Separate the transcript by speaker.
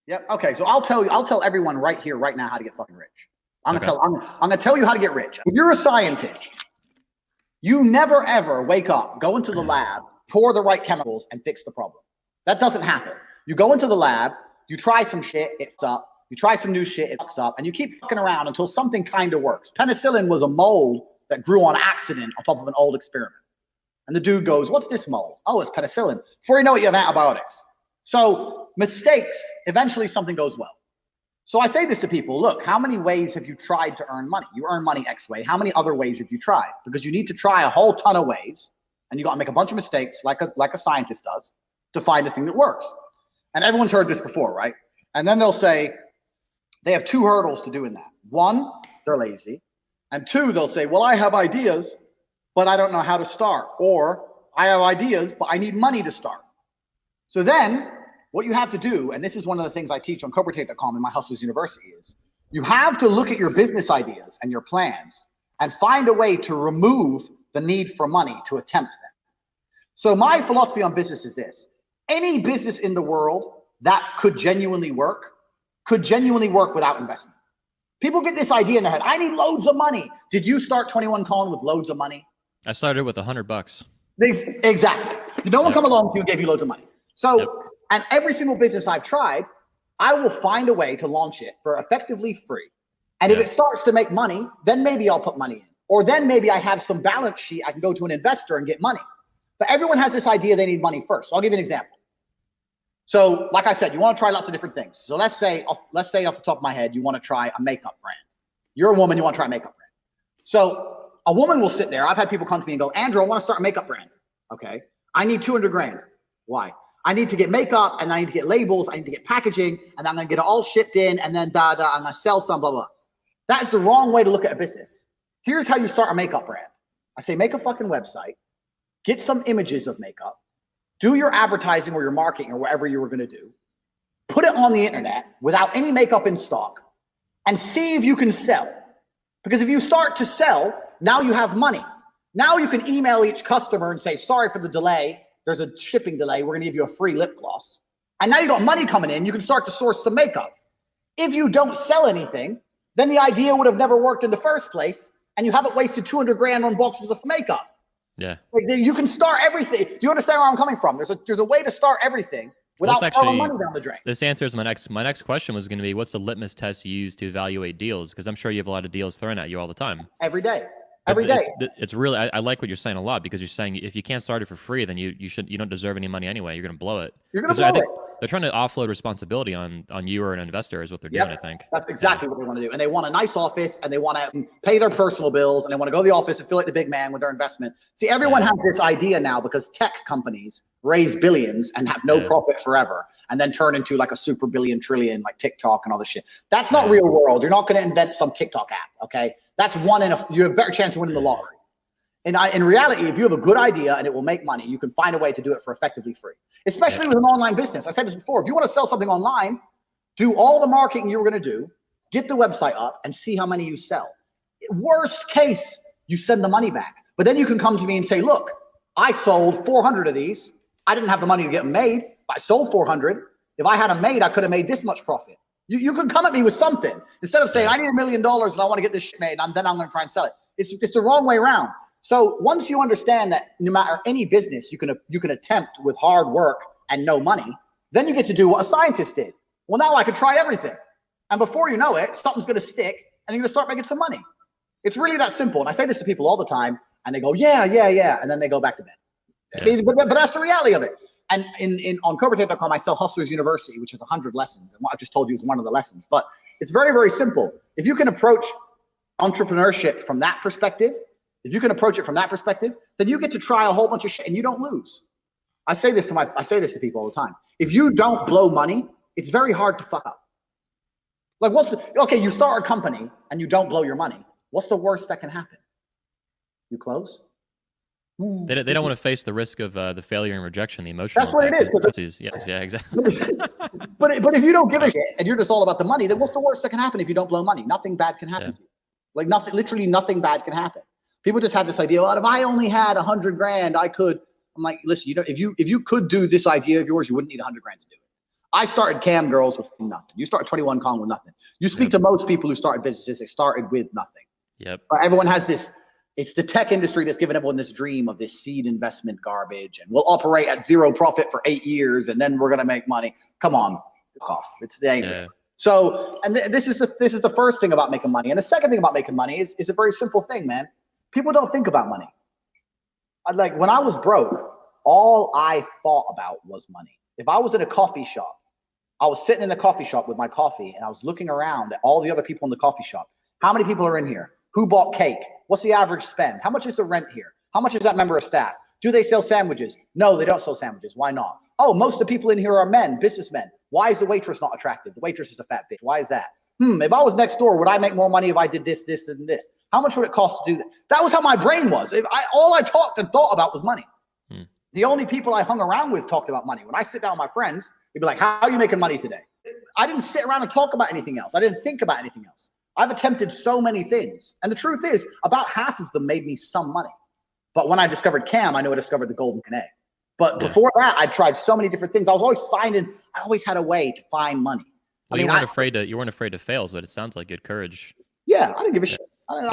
Speaker 1: Yep. Okay. So I'll tell everyone right here, right now, how to get fucking rich. I'm
Speaker 2: Okay.
Speaker 1: gonna tell you how to get rich. If you're a scientist, you never ever wake up, go into the lab, pour the right chemicals, and fix the problem. That doesn't happen. You go into the lab, you try some shit, it fucks up. You try some new shit, it fucks up, and you keep fucking around until something kind of works. Penicillin was a mold that grew on accident on top of an old experiment. And the dude goes, "What's this mold?" "Oh, it's penicillin." Before you know it, you have antibiotics. So mistakes, eventually something goes well. So I say this to people, look, how many ways have you tried to earn money? You earn money X way. How many other ways have you tried? Because you need to try a whole ton of ways, and you got to make a bunch of mistakes like a scientist does to find the thing that works. And everyone's heard this before, right? And then they'll say they have two hurdles to doing that. One, they're lazy. And two, they'll say, well, I have ideas, but I don't know how to start. Or I have ideas, but I need money to start. So then what you have to do, and this is one of the things I teach on cobratate.com in my Hustlers University, is you have to look at your business ideas and your plans and find a way to remove the need for money to attempt them. So my philosophy on business is this. Any business in the world that could genuinely work without investment. People get this idea in their head. I need loads of money. Did you start 21 Colin with loads of money?
Speaker 2: I started with $100.
Speaker 1: Exactly. No one come along to you and gave you loads of money. So, and every single business I've tried, I will find a way to launch it for effectively free. And if it starts to make money, then maybe I'll put money in. Or then maybe I have some balance sheet. I can go to an investor and get money. But everyone has this idea they need money first. So I'll give you an example. So like I said, you want to try lots of different things. So let's say off the top of my head, you want to try a makeup brand. You're a woman, you want to try a makeup brand. So a woman will sit there. I've had people come to me and go, Andrew, I want to start a makeup brand. Okay. I need 200 grand. Why? I need to get makeup, and I need to get labels. I need to get packaging, and I'm going to get it all shipped in, and then I'm going to sell some, blah, blah. That is the wrong way to look at a business. Here's how you start a makeup brand. I say, make a fucking website, get some images of makeup, do your advertising or your marketing or whatever you were going to do, put it on the internet without any makeup in stock, and see if you can sell. Because if you start to sell, now you have money. Now you can email each customer and say, sorry for the delay. There's a shipping delay. We're going to give you a free lip gloss. And now you got money coming in. You can start to source some makeup. If you don't sell anything, then the idea would have never worked in the first place. And you haven't wasted 200 grand on boxes of makeup.
Speaker 2: Yeah.
Speaker 1: Like you can start everything. Do you understand where I'm coming from? There's a way to start everything without throwing money down the drain.
Speaker 2: This answers my next question was going to be, what's the litmus test you use to evaluate deals? Because I'm sure you have a lot of deals thrown at you all the time.
Speaker 1: Every day. Every day.
Speaker 2: It's really, I like what you're saying a lot, because you're saying if you can't start it for free, then you don't deserve any money anyway. You're going to blow it.
Speaker 1: You're going to blow it.
Speaker 2: They're trying to offload responsibility on you or an investor is what they're doing, I think.
Speaker 1: That's exactly what they want to do. And they want a nice office, and they want to pay their personal bills, and they want to go to the office and feel like the big man with their investment. See, everyone has this idea now because tech companies raise billions and have no profit forever and then turn into like a super billion trillion like TikTok and all this shit. That's not real world. You're not going to invent some TikTok app, okay? That's you have a better chance of winning the lottery. And in reality, if you have a good idea and it will make money, you can find a way to do it for effectively free, especially with an online business. I said this before. If you want to sell something online, do all the marketing you were going to do, get the website up, and see how many you sell. Worst case, you send the money back. But then you can come to me and say, look, I sold 400 of these. I didn't have the money to get them made, but I sold 400. If I had them made, I could have made this much profit. You can come at me with something. Instead of saying, I need $1 million and I want to get this shit made, and then I'm going to try and sell it. It's the wrong way around. So once you understand that no matter any business you can attempt with hard work and no money, then you get to do what a scientist did. Well, now I can try everything. And before you know it, something's going to stick and you're going to start making some money. It's really that simple. And I say this to people all the time and they go, yeah. And then they go back to bed. Yeah. But that's the reality of it. And on cobratate.com, I sell Hustlers University, which is 100 lessons. And what I've just told you is one of the lessons. But it's very, very simple. If you can approach entrepreneurship from that perspective, then you get to try a whole bunch of shit and you don't lose. I say this to people all the time. If you don't blow money, it's very hard to fuck up. Like you start a company and you don't blow your money. What's the worst that can happen? You close?
Speaker 2: They don't want to face the risk of the failure and rejection, the emotional.
Speaker 1: That's what it is.
Speaker 2: Yeah, exactly.
Speaker 1: but if you don't give a shit and you're just all about the money, then what's the worst that can happen if you don't blow money? Nothing bad can happen to you. Like literally nothing bad can happen. People just have this idea, well, if I only had 100 grand, I could. I'm like, listen, if you could do this idea of yours, you wouldn't need 100 grand to do it. I started cam girls with nothing. You start 21 Kong with nothing. You speak to most people who started businesses, they started with nothing.
Speaker 2: Yep.
Speaker 1: Everyone has this. It's the tech industry that's given everyone this dream of this seed investment garbage, and we'll operate at zero profit for 8 years, and then we're gonna make money. Come on, off. It's dangerous. Yeah. So, and this is the first thing about making money, and the second thing about making money is a very simple thing, man. People don't think about money. Like when I was broke, all I thought about was money. If I was in a coffee shop, I was sitting in the coffee shop with my coffee, and I was looking around at all the other people in the coffee shop. How many people are in here? Who bought cake? What's the average spend? How much is the rent here? How much is that member of staff? Do they sell sandwiches? No, they don't sell sandwiches. Why not? Oh, most of the people in here are men, businessmen. Why is the waitress not attractive? The waitress is a fat bitch. Why is that? If I was next door, would I make more money if I did this, this, and this? How much would it cost to do that? That was how my brain was. All I talked and thought about was money. The only people I hung around with talked about money. When I sit down with my friends, they'd be like, how are you making money today? I didn't sit around and talk about anything else. I didn't think about anything else. I've attempted so many things. And the truth is, about half of them made me some money. But when I discovered cam, I knew I discovered the golden egg. But before that, I tried so many different things. I always had a way to find money.
Speaker 2: Well, you weren't afraid to fail, but it sounds like good courage.
Speaker 1: Yeah, I didn't give a shit.